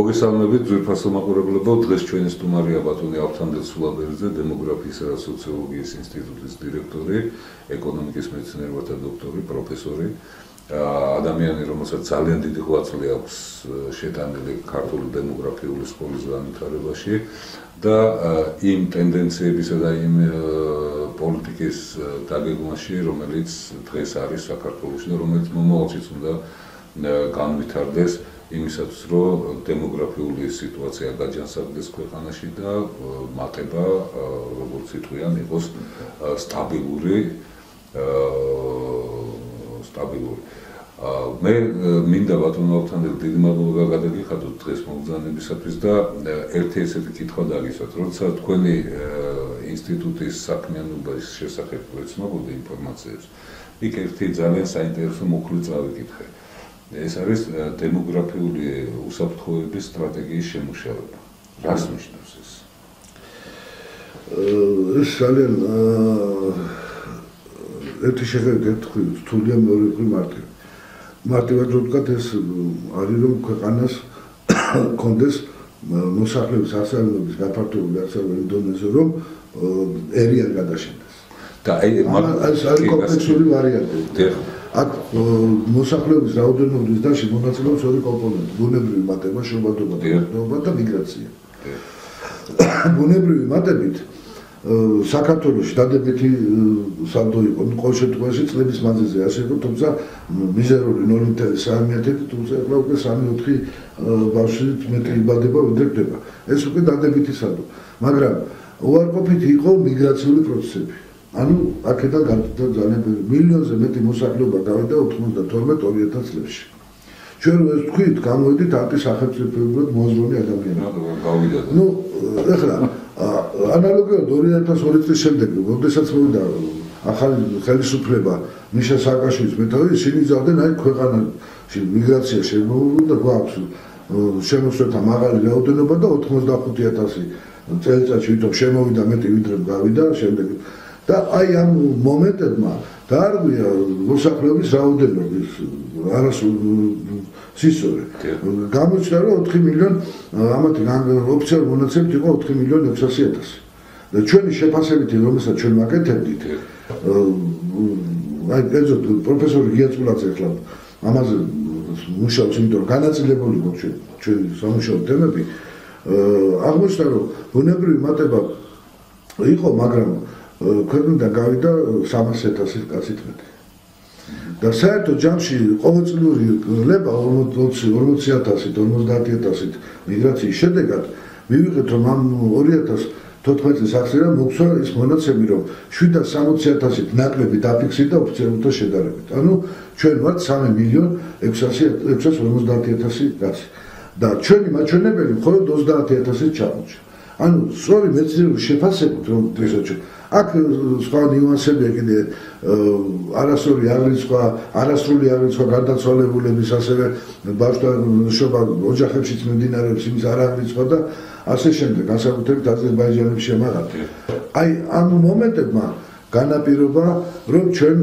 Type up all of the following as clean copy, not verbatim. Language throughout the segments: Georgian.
მოგესალმებით ძვირფასო მაყურებლებო, დღეს ჩვენი სტუმარია ბატონი ავთანდილ სულაბერძე, დემოგრაფიისა და სოციოლოგიის ინსტიტუტის დირექტორი, ეკონომიკის მეცნიერებათა დოქტორი, პროფესორი, ადამიანი, რომელსაც ძალიან დიდი ღვაწლი აქვს შეტანილი ქართული დემოგრაფიული სკოლის განვითარებაში და იმ ტენდენციებისა და იმ პოლიტიკის დაგეგმვაში, რომელიც დღეს არის საქართველოში და რომელიც მომავალშიც უნდა განვითარდეს იმისათვის, რომ დემოგრაფიული სიტუაცია გაჯანსაღდეს ქვეყანაში და მატება, როგორც იტყვიან, იყოს სტაბილური. მე მინდა ბატონო ავთანდილ დიდი მადლობა გადაგიხადოთ დღეს მოგზაურობისათვის და ერთი ესეთი კითხვა დაგისვათ, როცა თქვენი ინსტიტუტის საქმიანობის შესახებ ეცნობოდი ინფორმაციებს, იქ ერთი ძალიან საინტერესო მოკლე წავიკითხე. ეს არის დემოგრაფიული უსაფრთხოების სტრატეგიის შემუშავება. რას ნიშნავს ეს? ეს ძალიან ერთი შეხედვით ერთხელ რთულია, მეორე მხრივ მარტივი. მარტივად რო ვთქვათ, ეს არის რომ ქვეყანას კონდეს მოსახლეობის არსებობის გაფართოებული არსებობის დონეზე, რომ ერი არ გადაშენდეს. და ეს არის კომპლექსური ვარიანტი. აქ მოსახლეობის რაოდენობის დაში მონაწილეობს ორი კომპონენტი: ბუნებრივი მატება, შრომადობა და მიგრაცია. ბუნებრივი მატებით საქართველოში დადებითი სალდო იყო, ყოველ შემთხვევაში წლების მანძილზე ასე იყო, თუმცა მიზერული 0.3, თუმცა ახლა უკვე 3-4 ბავშვით მეტი იბადება, ვიდრე კვდება. ეს უკვე დადებითი სალდო. მაგრამ უარყოფითი იყო მიგრაციული პროცესები. ანუ აქედან გარდა ძალიან მილიონზე მეტი მოსახლეობა გავიდა 92-2000 წლებში. ჩვენ ეს თქვით, გამოვიდით ანტისახელმწიფოებრივად მოაზროვნე ადამიანები. გავიდა. ნუ ეხლა ანალოგიურად 2002 წლის შემდეგ, როდესაც მოვიდა ახალი ხელისუფლება მიშა სააკაშვილის მეთაურობით, ისინი იზარდნენ აი ქვეყანაში მიგრაცია შემოუვიდა გვაქვს შემოსვლათა მაღალი რაოდენობა და 95,000 წელიწადში ვითომ შემოვიდა მეტი ვიდრე გავიდა შემდეგ და აი ამ მომენტებმა დაარღვია მოსახლეობის რაოდენობის სისწორე. გამოჩნდა რომ 4 მილიონი ამათი ოფიციალური მონაცემით იყო 4,600,000 და ჩვენი შეფასებითი რომელსაც ჩვენ ვაკეთებდით აი ეძოთ პროფესორი გიაწმულაძე ახლა ამაზე მუშაობს, იმიტომ რომ განაწილებული გვაქვს ჩვენი სამუშაო თემები აღმოჩნდა რომ ბუნებრივი მატება იყო, მაგრამ ქვეყნიდან გავიდა 300,000 კაცით მეტი. და საერთო ჯამში ყოველწლიური ლება 40,000-50,000 მიგრაციის შედეგად მივიღეთ, რომ ამ 2014 წლის ახლიდან მოგვცა ის მონაცემი, რომ 760,000 ნაკლები დაფიქსირდა ოფიციალურთა შედარებით. ანუ ჩვენ ვართ 3,650,000 კაცი. და ჩვენი მაჩვენებელი მხოლოდ 30,000 ჩამოჩა. ანუ სწორი მეცნიერული შეფასებით, რომ დღესაც აქ სხვა ნიუანსებია კიდე არასრული აღრიცხვა გარდაცვალებულების, ასევე ბავშვთა შობა ოჯახებშიც მიმდინარეობს იმის არაღრიცხვა და ასე შემდეგ, განსაკუთრებით აზერბაიჯანებში შემაღალი. აი ამ მომენტებმა განაპირობა, რომ ჩვენ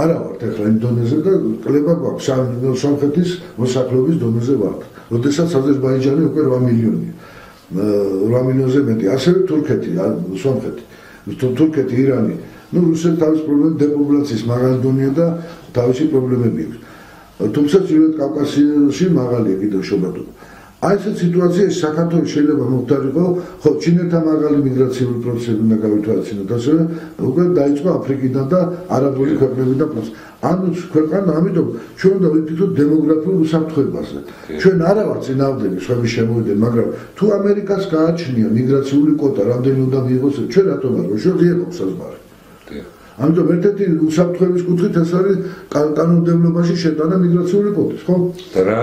არა ვართ ახლა იმ დონეზე და კლება გვაქვს სომხეთის მოსახლეობის დონეზე ვართ. როდესაც აზერბაიჯანი უკვე 8 მილიონია. 8 მილიონზე მეტი. ასევე თურქეთი, სომხეთი. თურქეთი, ირანი, ну რუსეთს თავის პრობლემა დეპოპულაციის მაღალი დონეა და თავისი პრობლემები აქვს. თუმცა ჩრდილოეთ კავკასიაში მაღალია კიდევ შობადობა. აი ეს სიტუაციაში საქართველოს შეიძლება მოხდარიყო, ხო, ჩინეთთან მაღალი მიგრაციული პროცესები უნდა გავითვალისწინოთ, ასევე უკვე დაიწყო აფრიკიდან და არაბული ქვეყნებიდან პროცესი. ანუ ქვეყანა, ამიტომ ჩვენ უნდა ვიფიქროთ დემოგრაფიულ უსაფრთხოებაზე. ჩვენ არა ვართ წინააღმდეგი სხვების შემოვიდნენ, მაგრამ თუ ამერიკას გააჩნია მიგრაციული კვოტა, რამდენი უნდა მიიღოს, ჩვენ რატომ არ ვარ? შეიძლება იყოს საზღვარი. ამიტომ ერთ-ერთი უსაფრთხოების კუთხით ეს არის კანონმდებლობაში შეტანა მიგრაციული კვოტის, ხო? და რა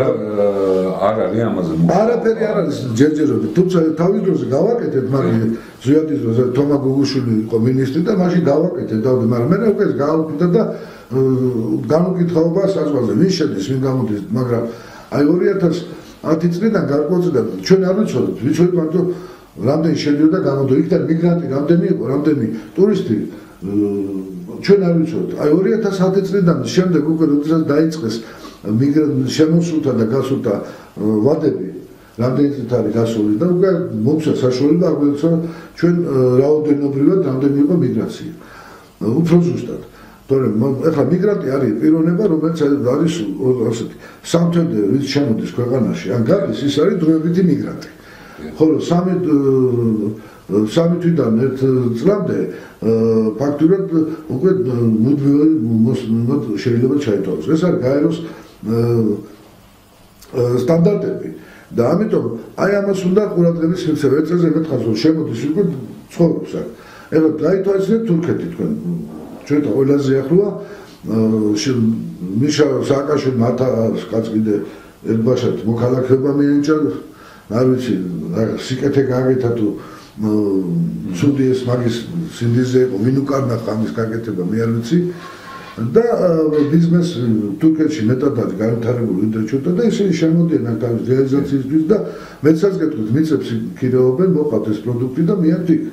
არ არის ამაზე? არაფერი არ არის ჯერჯერობით, თუმცა თავის დროზე გავაკეთეთ, მაგრამ ზვიადის დროზე თომა გუგუშვილი იყო მინისტრი და მაშინ გავაკეთეთ, მაგრამ მე უკვე გავუკეთე და განუკითხაობა საზღვარზე, ვინ შედის, ვინ გამოდის, მაგრამ აი 2010 წლიდან გარკვეულწილად ჩვენ არ ვიცოდით, ვიცოდით მარტო რამდენი შედიოდა გამოდო, იქიდან მიგრანტი რამდენი იყო, რამდენი ტურისტი ჩვენ არ ვიცოდით. აი 2010 წლიდან შემდეგ უკვე როდესაც დაიწყეს შემოსულთა და გასულთა ვადები რამდენი წელი არის გასული და უკვე მოგვცა საშუალება აგვეცო ჩვენ რაოდენობრივად რამდენი იყო მიგრაცია. უფრო ზუსტად. თორემ ახლა მიგრანტი არის პიროვნება, რომელიც არის ასეთი სამთვე რის შემოდის ქვეყანაში, ან გადის ის არის დროებითი მიგრანტი. ხოლო სამი თვიდან ერთ წლამდე ფაქტურად უკვე მუდმივად შეიძლება ჩაითვალოს. ეს არის გაეროს სტანდარტები და ამიტომ აი ამას უნდა ყურადღების მიქცევა. ერთ წელზე მეტყავს რომ შემოდის უკვე ცხოვრობს აქ. ეხლა დაითვალისწინეთ თურქეთი თქვენ ჩვენთან ყველაზე ახლოა მიშა სააკაშვილი მათა კაც კიდე ერთბაშად მოქალაქეობა მიენიჭა არ ვიცი სიკეთე გააკეთა თუ ცუდი ეს მაგის სინდიზე იყო ვინ უკარნა ხამის გაკეთება მე არ ვიცი და ბიზნეს თურქეთში მეტად არის განვითარებული ვიდრე ჩვენთან და ისინი შემოდიან აქ თავის რეალიზაციისთვის და მეცაც გეტყვით მიწებს ქირეობენ მოყავთ ეს პროდუქტი და მიართ იქ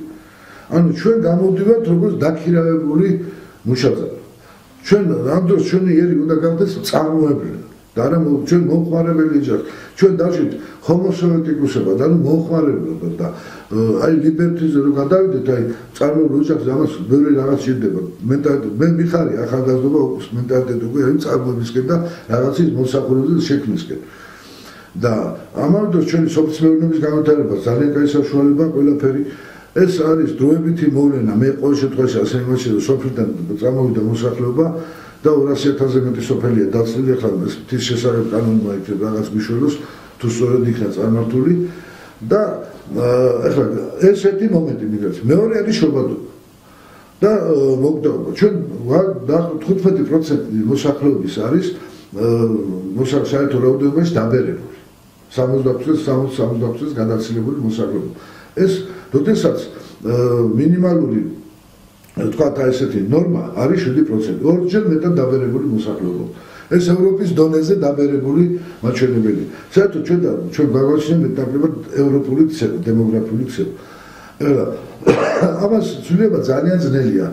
ანუ ჩვენ გამოვდივართ როგორც დაქირავებული მუშათა. ჩვენ ამ დროს ჩვენი ერი უნდა გახდეს წარმოებული და არა ჩვენ მომხმარებელი ჯარს. ჩვენ დავშით ჰომოსოვეტიკუსება და მომხმარებლობა და აი ლიბერტიზე რო გადავიდეთ აი წარმოებული ოჯახს ამას ბევრი რაღაც შეიძლება. მე მიხარი ახალგაზრდობა მენტალიტეტი უკვე არის წარმოებისკენ და რაღაცის მოსახურების შექმნისკენ. და ამავე დროს ჩვენი სოფლის მეურნეობის განვითარება ძალიან კაი საშუალებაა ყველაფერი ეს არის დროებითი მოვლენა მე ყოველ შემთხვევაში ასე იმაში რომ სოფლიდან წამოვიდა მოსახლეობა და 200,000-ზე მეტი სოფელია დაცლილი ახლა ეს მთის შესახებ კანონმა იქნება რაღაც მიშველოს თუ სწორედ იქნა წარმართული და ახლა ეს ერთი მომენტი მიგრაცია მეორე არის შობადობა და მოგდაობა ჩვენ 15% მოსახლეობის არის საერთო რაოდენობაში დაბერებული 60% გადაცილებული მოსახლეობა ეს როდესაც მინიმალური თქვათ ესეთი ნორმა არის 7%. ორჯერ მეტად დაბერებული მოსახლეობა. ეს ევროპის დონეზე დაბერებული მაჩვენებელი. საერთოდ ჩვენ გვაგვაჩნია მეტნაკლებად ევროპული დემოგრაფიული ცევა. ამას ცვლილება ძალიან ძნელია.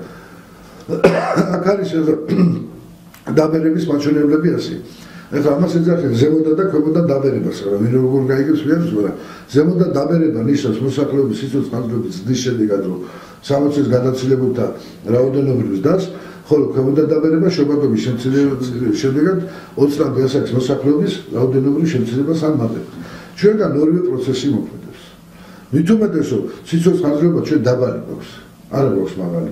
აქ არის დაბერების მაჩვენებლები ასე. ეხლა ამას ეძახიან ზემოდან და ქვემოდან დაბერებას, რა ვინ როგორ გაიგებს ვიარს, მაგრამ ზემოდან დაბერება ნიშნავს მოსახლეობის სიცოცხლეების ზრდის შედეგად, რომ 60-ის გადაცილებულთა რაოდენობის დას, ხოლო ქვემოდან დაბერება შობადობის შემცირების შედეგად 20-მდე ასაკის მოსახლეობის რაოდენობის შემცირებას ამატებს. ჩვენგან ორივე პროცესი მოქმედებს. მით უმეტეს, რომ სიცოცხლეობა ჩვენ დაბალი გვაქვს, არა გვაქვს მაღალი.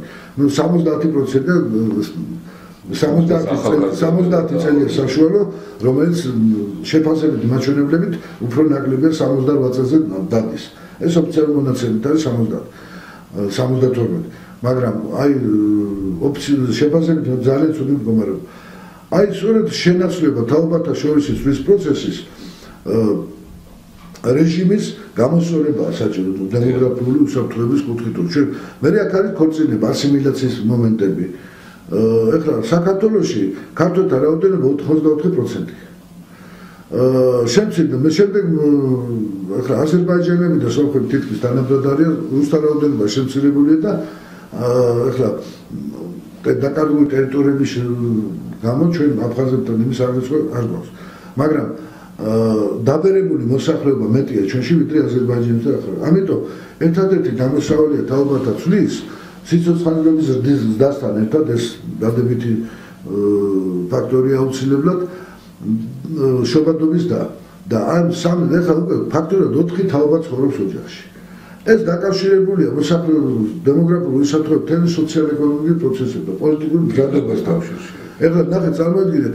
70 წელია საშუალო, რომელიც შეფასებით მაჩვენებლებით უფრო ნაკლებია 68 წელზე დადის. ეს ოფიციალური მონაცემით არის 72. მაგრამ აი შეფასებით ძალიან ცუდი მდგომარეობა. აი სწორედ შენაცვლება თაობათა შორის ზღვის პროცესის რეჟიმის გამოსწორებაა საჭირო დემოგრაფიული უსაფრთხოების კუთხით. ჩვენ მე აქ არის ქორწინება, ასიმილაციის მომენტები. ეხლა საქართველოში ქართველთა რაოდენობა 84%. შემდეგ ეხლა აზერბაიჯანელი და სომხები თითქმის თანაბრად არიან, რუსთა რაოდენობა შემცირებულია და ეხლა დაკარგული ტერიტორიების გამო ჩვენ აფხაზებთან იმის აღრიცხვა არ გვაქვს. მაგრამ დაბერებული მოსახლეობა მეტია ჩვენში ვიდრე აზერბაიჯანელთა ახლა. ამიტომ ერთადერთი გამოსავალია თაობათა ცვლის სიცოცხლეების ზრდის დასთან ერთად ეს დადებითი ფაქტორია აუცილებლად შობადობის და ამ სამი ეხლა უკვე ფაქტურად 4 თაობა ცხოვრობს ოჯახში. ეს დაკავშირებულია მოსახლეობის დემოგრაფიული უსაფრთხოებთან, სოციალ-ეკონომიკურ პროცესებთან, პოლიტიკურ მდგრადობასთან. ეხლა ნახეთ, წარმოიდგინეთ,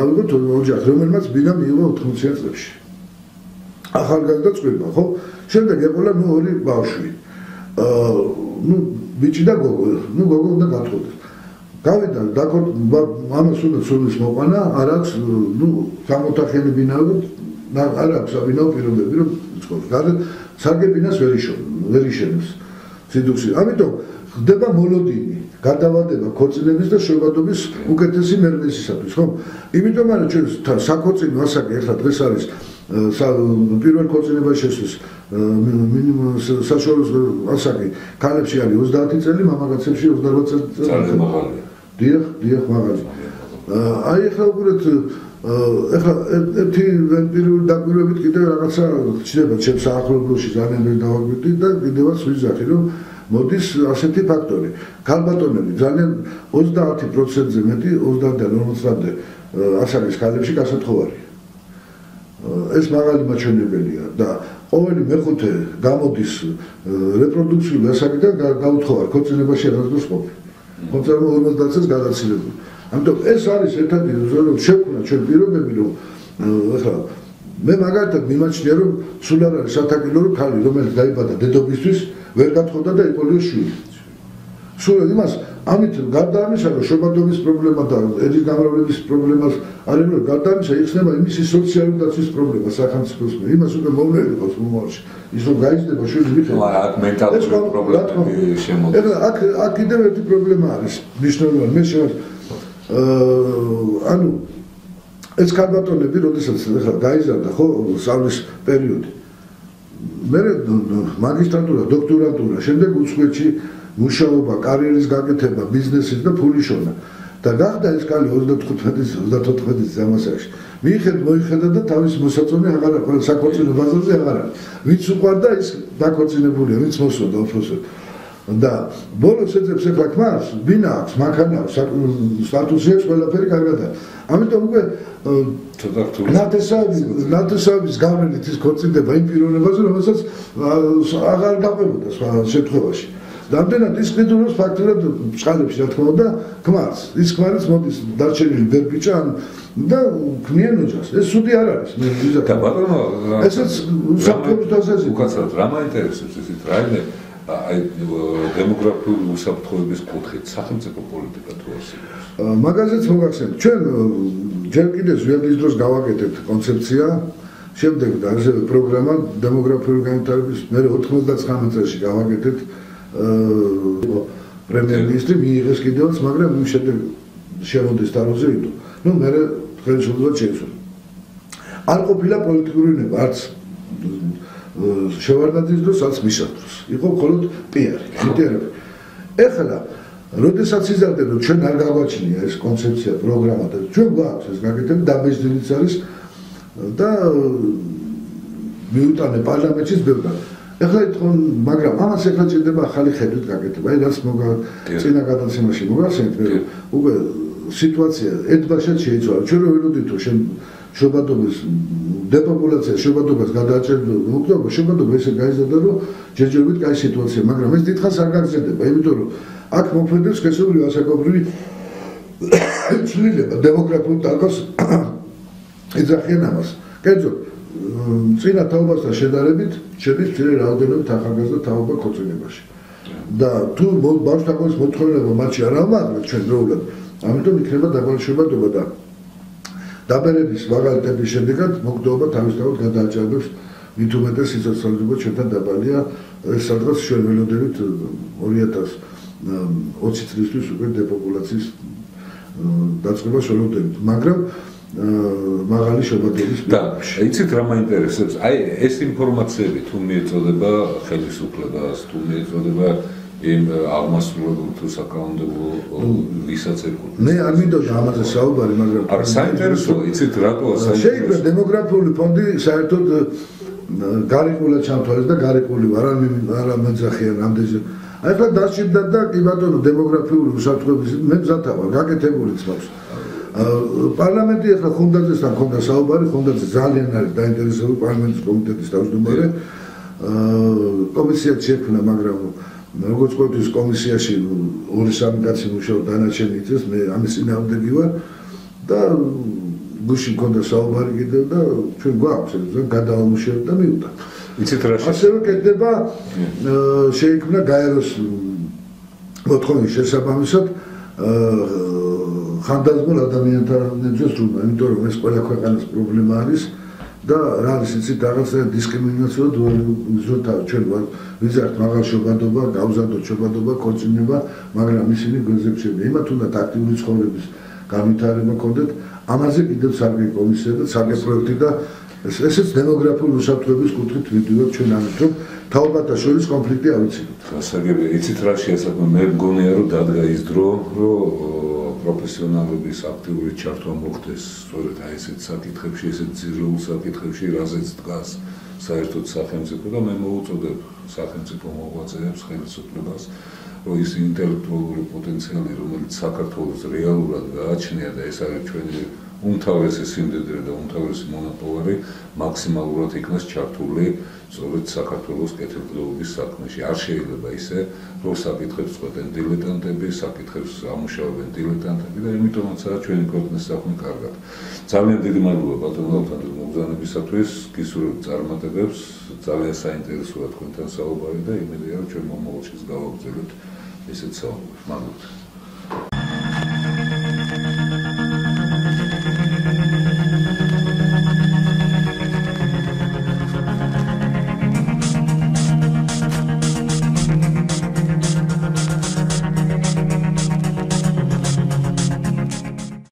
ალბათ ოჯახს, რომელმაც ბინა მიიღო 80-იან წლებში. ახალგაზრდა წყვილმა, ხო? შემდეგ ეყოლა ორი ბავშვი. ბიჭი და გოგო, გოგო უნდა გათხოვდეს. გავიდა, ამას უნდა სულის მოყვანა, არ აქვს, გამოთახენი ბინაობა, არ აქვს საბინაო პირობები, რომ ცხოვრობს. სარგებინას ვერ იშენებს სიდუქში. ამიტომ ხდება მოლოდინი, გადავადება ქორწინების და შობადობის უკეთესი მერმესისათვის, ხო? იმიტომ არა ჩვენ საქორწინო ასაკი ახლა დღეს არის პირველ ქორწინებას შესვლის საშუალო ასაკი ქალებში არის 30 წელი, მამაკაცებში 28 წელი. ძალიან მაღალია. დიახ, მაღალია. აი ახლა უყურეთ ახლა ერთი პირველი დაკვირვებით კიდევ რაღაცა ხდება ჩემს ახლობლოში ძალიან ვერ დავაკვირდი და კიდევაც ვიზახი რომ მოდის ასეთი ფაქტორი ქალბატონები ძალიან 30%-ზე მეტი 30-დან 40-მდე ასაკის ქალებში გასათხოვარია ეს მაღალი მაჩვენებელია და ყოველი მეხუთე გამოდის რეპროდუქციული ასაკიდან გაუთხოვარ ქორწინებაში არასდროს ყოფილი ხომწარმო 50 წელს გადაცილებული ამიტომ ეს არის ერთადი რომ შევქმნა ჩვენ პირობები რომ ახლა მე მაგალითად მიმაჩნია რომ სულ არ არის სათაკილო რომ ქალი რომელიც დაიბადა დედობისთვის ვერ გათხოვდა და იყოლიო შვილი სულ იმას ამით გარდა ამისა რომ შობადობის პრობლემა და ერის გამრავლების პრობლემას არის რომ გარდა ამისა იხსნება იმისი სოციალური დაცვის პრობლემა სახელმწიფოს მიერ იმას უკვე მოვლენილი ყავს მომავალში ის რომ გაიზრდება შვილი მიხედა აქ მენტალური პრობლემები შემოდის აქ კიდევ ერთი პრობლემა არის მნიშვნელოვანი მე ანუ ეს ქალბატონები როდესაც ახლა გაიზარდა ხო სწავლის პერიოდი მე მაგისტრატურა დოქტორატურა შემდეგ უცხოეთში მუშაობა კარიერის გაკეთება ბიზნესის და ფულის შონა და გახდა ეს კალი 35-34 წამასაკში მოიხედა და თავის მოსაწონი აღარ აქვს საქორწინო ბაზარზე აღარ არის ვინც უყვარდა ის დაქორწინებულია ვინც მოსვოდა უფროსად და ბოლოს ეძებს ახლა ქმარს ვინ აქვს მანქანა აქვს სტატუსი აქვს ყველაფერი კარგად ამიტომ უკვე ნათესავების გავლენით ის ქორწინდება იმ პიროვნებაზე რომელსაც აღარ გაყვებოდა სხვა შემთხვევაში რამდენად ის ყიდულობს ფაქტურად წყალებში რა თქმა უნდა ქმარს ის ქმარიც მოდის დარჩენილი ბერბიჭა და ქმნიან ოჯახს ეს სუდი არ არის მე ვიზა და ბატონო ესეც უსაფრთხოების დასაზი უკაცრავად რა მაინტერესებს ისეთ რაიმე აი დემოგრაფიული უსაფრთხოების კუთხით სახელმწიფო პოლიტიკა თუ არსებობს მაგაზეც მოგახსენებთ ჩვენ ჯერ კიდევ ზვიადის დროს გავაკეთებთ კონცეფცია შემდეგ და ასევე პროგრამა დემოგრაფიული განვითარების მე 99 წელს გავაკეთებთ პრემიერ-მინისტრი მიიღეს კიდევაც მაგრამ იმ შემდეგ შემოდის თაროზე იდო ნუ მე ხელისუფლება შეეცვალა არ ყოფილა პოლიტიკური ნება არც შევარდნაძის დროს არც მიშას დროს იყო მხოლოდ პიარი ხიტერები ეხლა როდესაც იზარდა რომ ჩვენ არ გაგვაჩნია ეს კონცეფცია პროგრამა და ჩვენ გვაქვს ეს გაკეთებული დაბეჭდილიც არის და მიუტანე პარლამენტშიც ბევრად ეხლა ეთქონ მაგრამ ამას ეხლა ჭირდება ახალი ხედვით გაკეთება აი რაც წინა გადაცემაში მოგახსენეთ მე უკვე სიტუაცია ეთბაშად შეიცვალა ჩვენ რო ველოდით რომ შობადობის დეპოპულაცია შობადობას გადააჭერდა მოკლედ შობადობა ესე გაიზარდა რომ ჯერჯერობით კაი სიტუაცია მაგრამ ეს დიდხანს არ გაგრძელდება იმიტომ რომ აქ მოქმედებს სქესობრივი ასაკობრივი ცვლილება დემოგრაფიულ ტალღას ეძახიან ამას კერძოდ წინა თაობასთან შედარებით შედის ძლიერ რაოდენობით ახალგაზრდა თაობა ქორწინებაში და თუ ბავშვთაყოლის მოთხოვნილება მათში არ ამაღლებს ჩვენ დროულად ამიტომ იქნება დაბალი შობადობა და დაბერების მაგალითების შედეგად მოგდოობა თავისთავად გადააჭარბებს მით უმეტეს სიცოცხლეობა ჩვენთან დაბალია ეს სადღაც ჩვენ ველოდებით 2020 წლისთვის უკვე დეპოპულაციის დაწყებას ველოდებით მაგრამ მაღალი შობადობის და იცით რა მაინტერესებს აი ეს ინფორმაციები თუ მიეწოდება ხელისუფლებას თუ მიეწოდება იმ აღმასრულებელ თუ საკანონმდებლო ვისაც ეკუთვნის მე არ მინდოდა ამაზე საუბარი მაგრამ არ საინტერესოა იცით რატოა შეიძლება დემოგრაფიული ფონდი საერთოდ გარიყულად ჩამთვალეს და გარიყული არ ამეძახიან ამდენზე აი ახლა დასჭირდა და კი ბატონო დემოგრაფიული უსაფრთხოების მე მზათა ვარ გაკეთებულიც მაქვს პარლამენტი ახლა ხუნდაძესთან ქონდა საუბარი ხუნდაძე ძალიან არის დაინტერესებული პარლამენტის კომიტეტის თავმჯდომარე კომისიაც შექმნა მაგრამ როგორც ყოველთვის კომისიაში 2-3 კაცი მუშაობს დანარჩენი წელს მე ამის წინააღმდეგი ვარ და გუშინ ქონდა საუბარი კიდევ და ჩვენ გვაქვს ეს გადაამუშავებ და მივიდა იცით რა ასევე კეთდება შეიქმნა გაეროს მოთხოვნის შესაბამისად ხანდაზმულ ადამიანთა ზრუნვა იმიტომ რომ ეს ყველა ქვეყანას პრობლემა არის და რა არის იცით რაღაცა დისკრიმინაცია ზოთა ჩვენ ვიზართ მაღალ შობადობა, გავზადოთ შობადობა, ქორწინება, მაგრამ ისინი გვეზებშებიან. იმათ უნდა აქტიური ცხოვრების განვითარება ქონდეთ. ამაზე კიდევ სარგე კომისია და სარგე პროექტი და ესეც დემოგრაფიული უსაფრთხოების კუთხით ვიდივართ ჩვენ ამით რომ თაობათა შორის კონფლიქტი ავიცილოთ. გასაგებია, იცით რა შეასაბამება, მე მგონია რომ დადგა ის დრო, რომ პროფესიონალების აქტიური ჩართვა მოხდეს სწორედ აი ესეთ საკითხებში, ესეთ ძირეულ საკითხებში, რაზეც დგას საერთოდ სახელმწიფო და მე მოვუწოდებ სახელმწიფო მოღვაწეებს, ხელისუფლებას, რომ ის ინტელექტუალური პოტენციალი, რომელიც საქართველოს რეალურად გააჩნია და ეს არის ჩვენი უმთავრესი სიმდიდრე და უმთავრესი მონოპოლარი, მაქსიმალურად იქნას ჩართული სწორედ საქართველოს კეთილდღეობის საქმეში. არ შეიძლება ისე, რომ საკითხებს წყვეტენ დილეტანტები, საკითხებს ამუშავებენ დილეტანტები და იმიტომაცაა ჩვენი ქვეყნის საქმე კარგად. ძალიან დიდი მადლობა ბატონო ლავთანძე მოგზაურობისათვის, გისურვებთ წარმატებებს, ძალიან საინტერესოა თქვენთან საუბარი და იმედია, რომ ჩვენ მომავალშიც გავაგრძელებთ ესეთ საუბარს. მადლობა.